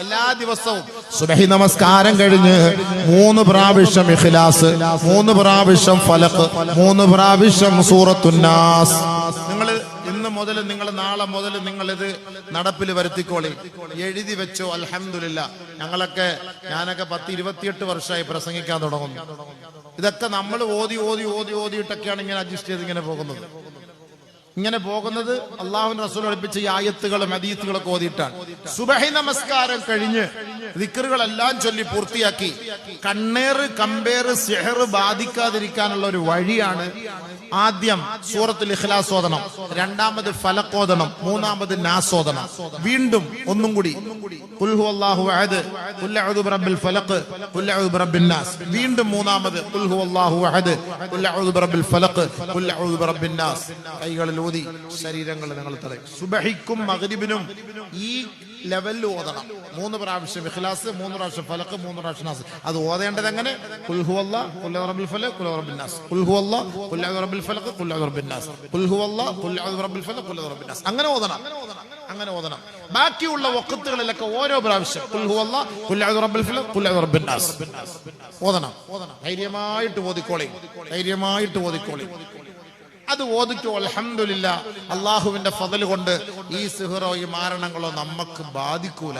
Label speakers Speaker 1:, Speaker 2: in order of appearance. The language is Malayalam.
Speaker 1: എല്ലാ ദിവസവും സുബഹി നമസ്കാരം കഴിഞ്ഞ് 3 പ്രാവശ്യം ഇഖ്ലാസ്, 3 പ്രാവശ്യം ഫലഖ്, 3 പ്രാവശ്യം സൂറത്തുൻ നാസ്. നിങ്ങൾ ഇന്ന് മുതൽ, നിങ്ങൾ നാളെ മുതൽ നിങ്ങൾ ഇത് നടപ്പിൽ വരുത്തിക്കോളി, എഴുതി വെച്ചോ. അൽഹംദുലില്ലാ, ഞാനൊക്കെ 10-28 വർഷമായി പ്രസംഗിക്കാൻ തുടങ്ങുന്നു. ഇതൊക്കെ നമ്മൾ ഓതിയിട്ടൊക്കെയാണ് ഇങ്ങനെ അഡ്ജസ്റ്റ് ചെയ്ത് ഇങ്ങനെ പോകുന്നത്. അള്ളാഹുവിന്റെ റസൂൽ പഠിപ്പിച്ച ഈ ആയത്തുകളും ഹദീസുകളൊക്കെ ഓതിയിട്ടാണ്. സുബഹി നമസ്കാരം കഴിഞ്ഞ് ദിക്റുകളെല്ലാം ചൊല്ലി പൂർത്തിയാക്കി കണ്ണേറ് കമ്പേറ് സിഹർ ബാധിക്കാതിരിക്കാനുള്ള ഒരു വഴിയാണ് ആദ്യം സൂറത്തുൽ ഇഖ്ലാസ് ഓതണം, രണ്ടാമത് ഫലഖ് ഓതണം, മൂന്നാമത് നാസ് ഓതണം. വീണ്ടും ഒന്നും കൂടി ഖുൽ ഹുവല്ലാഹു അഹദ്, ഖുൽ അഊദു ബിറബ്ബിൽ ഫലഖ്, ഖുൽ അഊദു ബിറബ്ബിൻ നാസ്. വീണ്ടും മൂന്നാമത് ഖുൽ ഹുവല്ലാഹു അഹദ്, ഖുൽ അഊദു ബിറബ്ബിൽ ഫലഖ്, ഖുൽ അഊദു ബിറബ്ബിൻ നാസ്. കൈകളിൽ ഊതി ശരീരങ്ങൾ നിങ്ങൾ തടയും. സുബഹിക്കും മഗ്രിബിനും ഈ ലെവലിൽ ഓതണം. 3 പ്രാവശ്യം ഇഖ്ലാസ്, 3 പ്രാവശ്യം ഫലഖ്, 3 പ്രാവശ്യം നാസ്. അത് ഓതേണ്ടത് എങ്ങനെ? ഖുൽ ഹുവല്ലാഹു, ഖുൽ അഊദു ബിറബ്ബിൽ ഫലഖ്, ഖുൽ അഊദു ബിറബ്ബിൻ നാസ്. ഖുൽ ഹുവല്ലാഹു, ഖുൽ അഊദു ബിറബ്ബിൽ ഫലഖ്, ഖുൽ അഊദു ബിറബ്ബിൻ നാസ്. ഖുൽ ഹുവല്ലാഹു, ഖുൽ അഊദു ബിറബ്ബിൽ ഫലഖ്, ഖുൽ അഊദു ബിറബ്ബിൻ നാസ്. അങ്ങനെ ഓതണം. ബാക്കിയുള്ള വഖത്തുകളിലൊക്കെ ഓരോ പ്രാവശ്യം ഖുൽ ഹുവല്ലാഹു, ഖുൽ അഊദു ബിറബ്ബിൽ ഫലഖ്, ഖുൽ അഊദു ബിറബ്ബിൻ നാസ് ഓതണം. ധൈര്യമായിട്ട് ഓതിക്കോളി. അത് ഓദിക്കോ. അൽഹംദുലില്ലാ, അള്ളാഹുവിന്റെ ഫضل കൊണ്ട് ഈ സിഹറോ ഈ മാരണങ്ങളോ നമുക്ക് ബാധിക്കൂല.